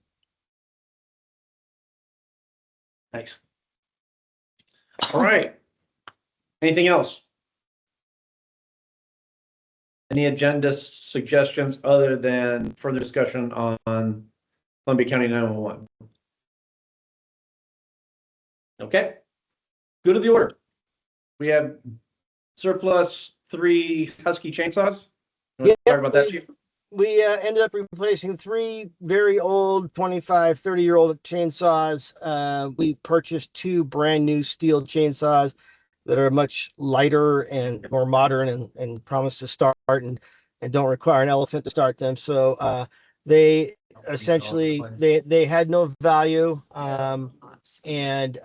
Thanks. All right. Anything else? Any agenda suggestions other than further discussion on Columbia County 911? Okay. Go to the order. We have surplus 3 Husky chainsaws. You want to talk about that, Chief? We ended up replacing 3 very old 25, 30-year-old chainsaws. We purchased 2 brand new steel chainsaws that are much lighter and more modern and promise to start and don't require an elephant to start them. So they essentially, they had no value, and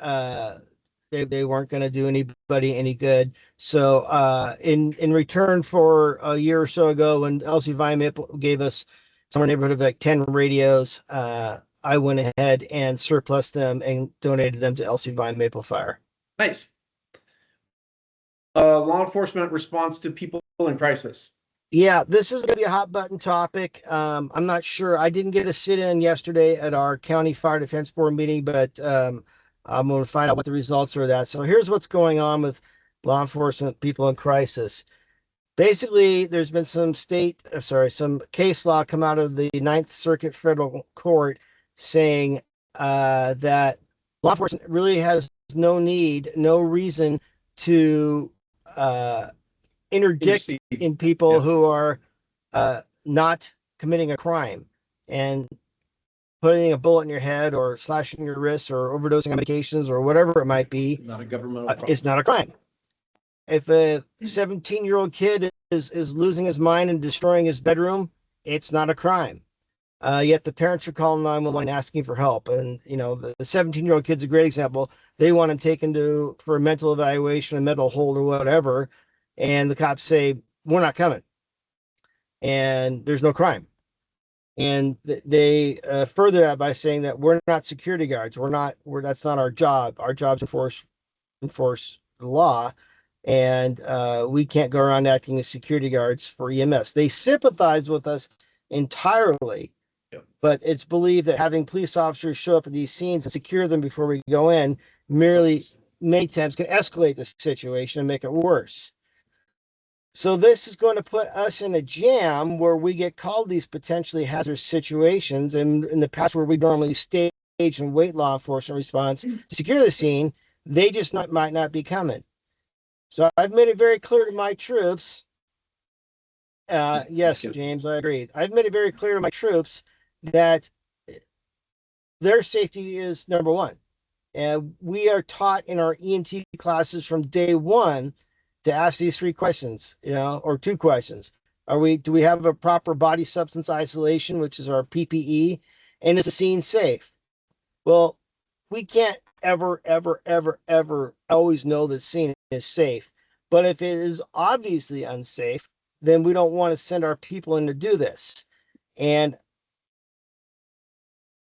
they weren't going to do anybody any good. So in return for a year or so ago, when LC Vine Maple gave us somewhere in the neighborhood of like 10 radios, I went ahead and surplus them and donated them to LC Vine Maple Fire. Nice. Law enforcement response to people in crisis. Yeah, this is going to be a hot button topic. I'm not sure. I didn't get a sit in yesterday at our county fire defense board meeting, but I'm going to find out what the results are of that. So here's what's going on with law enforcement people in crisis. Basically, there's been some some case law come out of the Ninth Circuit Federal Court saying that law enforcement really has no reason to interdict in people who are not committing a crime, and putting a bullet in your head or slashing your wrists or overdosing on medications or whatever it might be, Not a governmental problem. it's not a crime. If a 17-year-old kid is losing his mind and destroying his bedroom, it's not a crime. Yet the parents are calling 911 asking for help. And, you know, the 17-year-old kid's a great example. They want him taken for a mental evaluation, a mental hold or whatever. And the cops say, we're not coming. And there's no crime. And they further that by saying that we're not security guards. That's not our job. Our job is to enforce the law. And we can't go around acting as security guards for EMS. They sympathize with us entirely. But it's believed that having police officers show up at these scenes and secure them before we go in many times can escalate the situation and make it worse. So this is going to put us in a jam where we get called these potentially hazardous situations. And in the past, where we normally stage and wait law enforcement response to secure the scene, they just might not be coming. So I've made it very clear to my troops. Yes, James, I agree. I've made it very clear to my troops that their safety is number one. And we are taught in our EMT classes from day one to ask these three questions, or two questions. Do we have a proper body substance isolation, which is our PPE? And is the scene safe? Well, we can't ever always know the scene is safe. But if it is obviously unsafe, then we don't want to send our people in to do this. And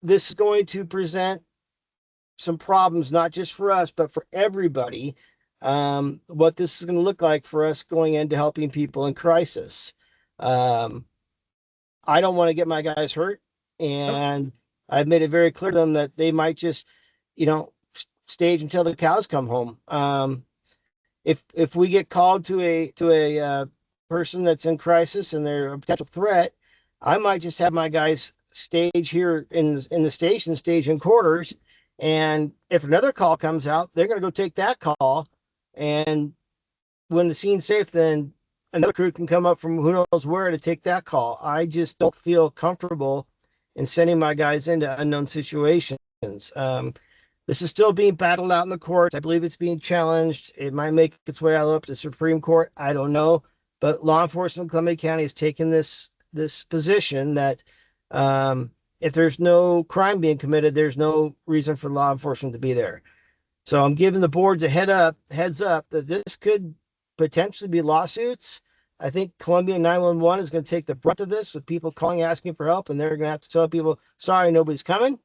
this is going to present some problems, not just for us, but for everybody. What this is going to look like for us going into helping people in crisis. I don't want to get my guys hurt, and I've made it very clear to them that they might just, stage until the cows come home. If we get called to a person that's in crisis and they're a potential threat, I might just have my guys stage here in the station, stage in quarters. And if another call comes out, they're going to go take that call. And when the scene's safe, then another crew can come up from who knows where to take that call. I just don't feel comfortable in sending my guys into unknown situations. This is still being battled out in the courts. I believe it's being challenged. It might make its way out up to the Supreme Court. I don't know. But law enforcement in Columbia County has taken this position that if there's no crime being committed, there's no reason for law enforcement to be there. So I'm giving the boards a heads up that this could potentially be lawsuits. I think Columbia 911 is going to take the brunt of this with people calling, asking for help, and they're going to have to tell people, sorry, nobody's coming.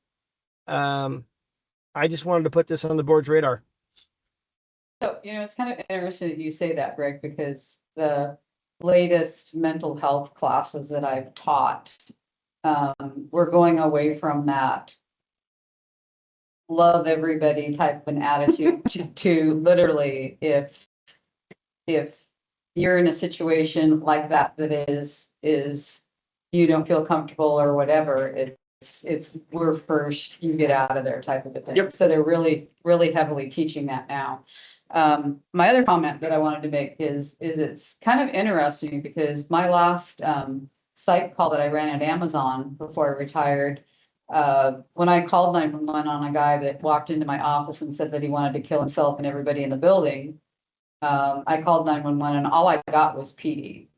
I just wanted to put this on the board's radar. So, it's kind of interesting that you say that, Greg, because the latest mental health classes that I've taught, we're going away from that love everybody type of an attitude to literally, if you're in a situation like that is you don't feel comfortable or whatever, it's we're first, you get out of there type of a thing. Yep. So they're really heavily teaching that now. My other comment that I wanted to make is it's kind of interesting because my last site call that I ran at Amazon before I retired, when I called 911 on a guy that walked into my office and said that he wanted to kill himself and everybody in the building, I called 911 and all I got was PD.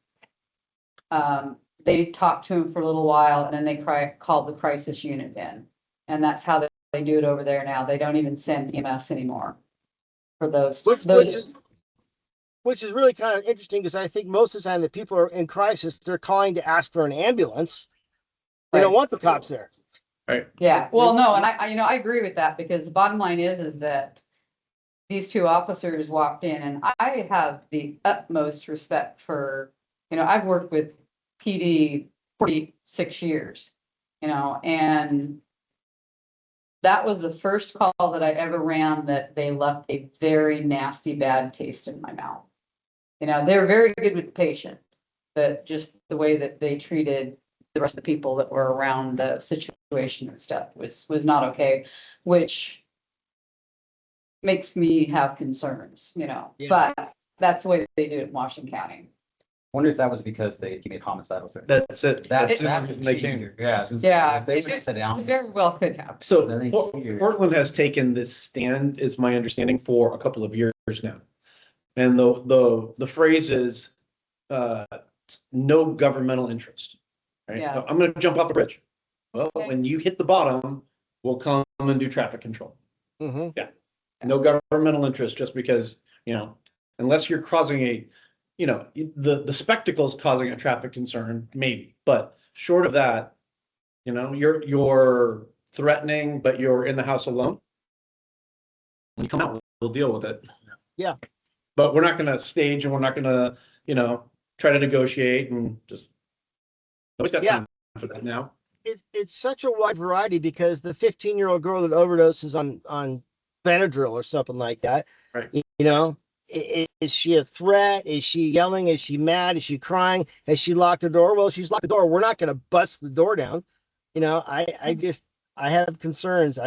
they talked to him for a little while and then they called the crisis unit in. And that's how they do it over there now. They don't even send EMS anymore for those. Which is really kind of interesting because I think most of the time that people are in crisis, they're calling to ask for an ambulance. They don't want the cops there. Right. Yeah, well, no, and I agree with that because the bottom line is that these two officers walked in and I have the utmost respect for, I've worked with PD 46 years, and that was the first call that I ever ran that they left a very nasty, bad taste in my mouth. They're very good with the patient, but just the way that they treated the rest of the people that were around the situation and stuff was not okay, which makes me have concerns, Yeah. but that's the way they do it in Washington County. Wonder if that was because they made homicidal threats. That's it. That's just making. Yeah. Yeah, If they it would have said down. very well could have. So I think here- Portland has taken this stand, is my understanding, for a couple of years now. And the phrase is, no governmental interest, right? Yeah. I'm gonna jump off the bridge. Well, Okay. when you hit the bottom, we'll come and do traffic control. Mhm. No governmental interest, just because, unless you're causing the spectacle's causing a traffic concern, maybe, but short of that, you're threatening, but you're in the house alone. When you come out, we'll deal with it. Yeah. But we're not gonna stage and we're not gonna, try to negotiate and just. Nobody's got time for that now. It's such a wide variety because the 15-year-old girl that overdoses on Benadryl or something like that. Right. Is she a threat? Is she yelling? Is she mad? Is she crying? Has she locked the door? Well, she's locked the door. We're not going to bust the door down. I have concerns.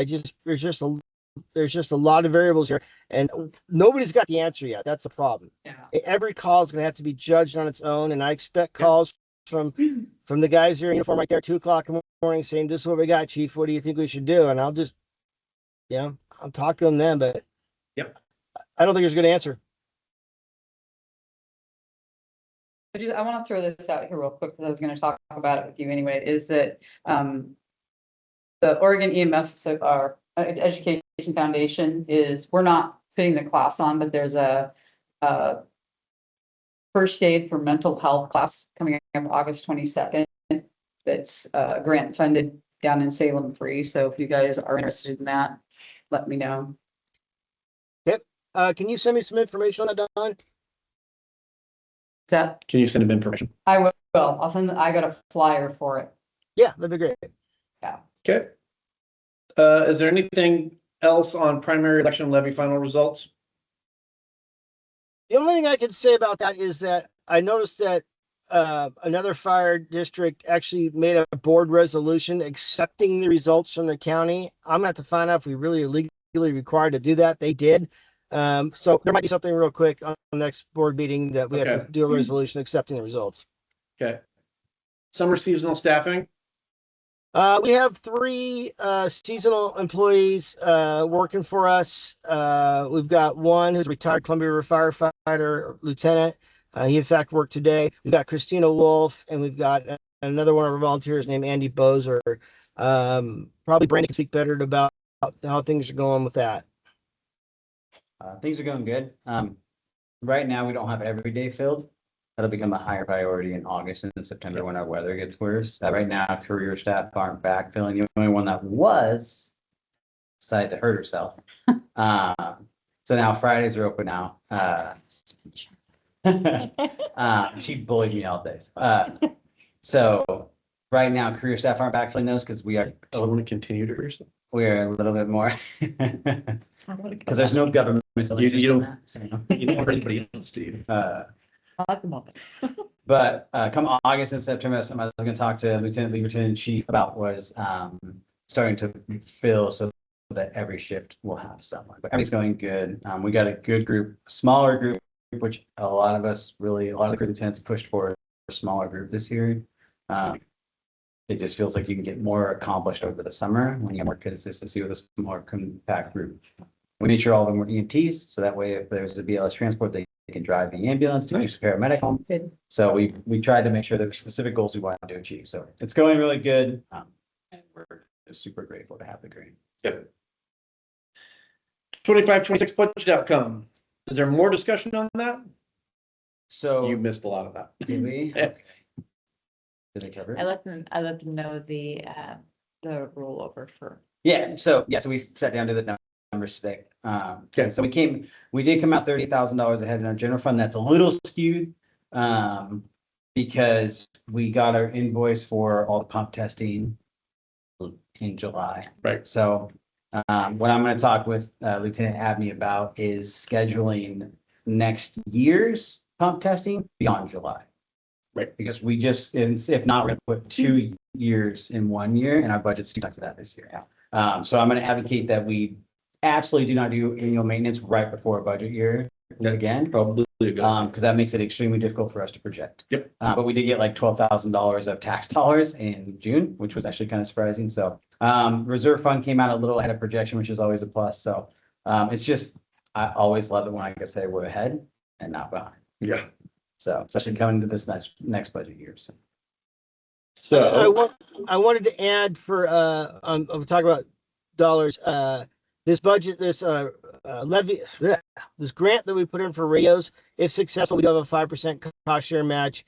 There's just a lot of variables here and nobody's got the answer yet. That's the problem. Yeah. Every call is going to have to be judged on its own. And I expect calls from the guys here in uniform right there, 2:00 in the morning saying, this is what we got, chief. What do you think we should do? And I'll talk to them then, but Yep. I don't think there's a good answer. I want to throw this out here real quick because I was going to talk about it with you anyway, is that the Oregon EMS, so our Education Foundation we're not putting the class on, but there's a first aid for mental health class coming up August 22nd. That's grant funded down in Salem free. So if you guys are interested in that, let me know. Yep. Can you send me some information on that, Don? Can you send him information? I will. I got a flyer for it. Yeah, that'd be great. Okay. Is there anything else on primary election levy final results? The only thing I can say about that is that I noticed that another fire district actually made a board resolution accepting the results from the county. I'm gonna have to find out if we really are legally required to do that. They did. So there might be something real quick on the next board meeting that we have to do a resolution accepting the results. Okay. Summer seasonal staffing. We have 3 seasonal employees working for us. We've got one who's a retired Columbia River firefighter, lieutenant. He in fact worked today. We've got Christina Wolf, and we've got another one of our volunteers named Andy Bozer. Probably Brandon can speak better about how things are going with that. Things are going good. Right now, we don't have every day filled. That'll become a higher priority in August and September when our weather gets worse. Right now, career staff aren't backfilling. The only one that was decided to hurt herself. So now Fridays are open now. She bullied me all day. So right now, career staff aren't backfilling those because we are. Do you want to continue to yourself? We are a little bit more. Because there's no government. You don't- You don't hurt anybody else, do you? But come August and September, something I was going to talk to Lieutenant Chief about was starting to fill so that every shift will have someone. But everything's going good. We got a good group, smaller group, which a lot of the crew lieutenants pushed for a smaller group this year. It just feels like you can get more accomplished over the summer when you have more consistency with a more compact group. We made sure all of them were EMTs, so that way if there's a BLS transport, they can drive the ambulance, to keep Nice. the paramedic home. Good. So we tried to make sure there were specific goals we wanted to achieve. So it's going really good. And we're super grateful to have the grant. Yep. 25-26 budget outcome. Is there more discussion on that? So You missed a lot of that. did we? Yeah. Okay. Did they cover it? I let them know the rollover for. So we sat down to the numbers today. Okay. So we did come out $30,000 ahead in our general fund. That's a little skewed. Because we got our invoice for all the pump testing in July. Right. So, what I'm gonna talk with Lieutenant Abney about is scheduling next year's pump testing beyond July. Right. Because we just, if not, we're gonna put 2 years in 1 year, and our budget's too tight for that this year. So I'm gonna advocate that we absolutely do not do annual maintenance right before a budget year again. Probably a good. Because that makes it extremely difficult for us to project. Yep. But we did get like $12,000 of tax dollars in June, which was actually kind of surprising. So reserve fund came out a little ahead of projection, which is always a plus. So it's just, I always love it when I can say we're ahead and not behind. Yeah. So especially coming to this next budget year. So So, I wanted to add for, we'll talk about dollars, this budget, this levy, this grant that we put in for radios, if successful, we do have a 5% cost share match.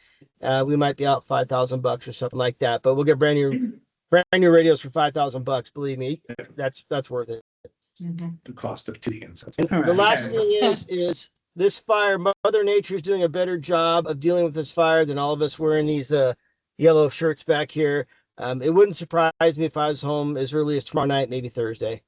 We might be out $5,000 or something like that, but we'll get brand new radios for $5,000. Believe me, that's worth it. the cost of 2 handsets. And the last thing is this fire, Mother Nature is doing a better job of dealing with this fire than all of us wearing these yellow shirts back here. It wouldn't surprise me if I was home as early as tomorrow night, maybe Thursday.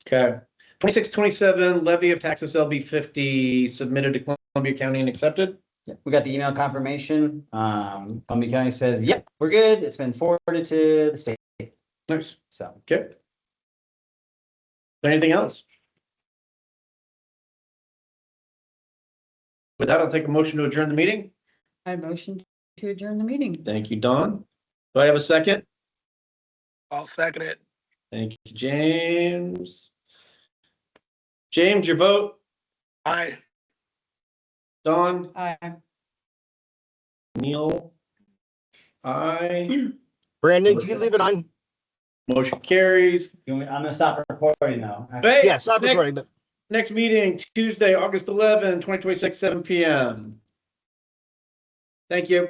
Okay. 26-27 levy of taxes LB 50 submitted to Columbia County and accepted. yeah, we got the email confirmation. Columbia County says, yep, we're good. It's been forwarded to the state. Nice. So Okay. Anything else? With that, I'll take a motion to adjourn the meeting. I motion to adjourn the meeting. Thank you, Dawn. Do I have a second? I'll second it. Thank you, James. James, your vote. Aye. Dawn, Aye. Neil. Aye. Brandon, can you leave it on? Motion carries. I'm gonna stop recording now. Hey, Yeah, stop next- recording, but Next meeting, Tuesday, August 11, 2026, 7 PM. Thank you.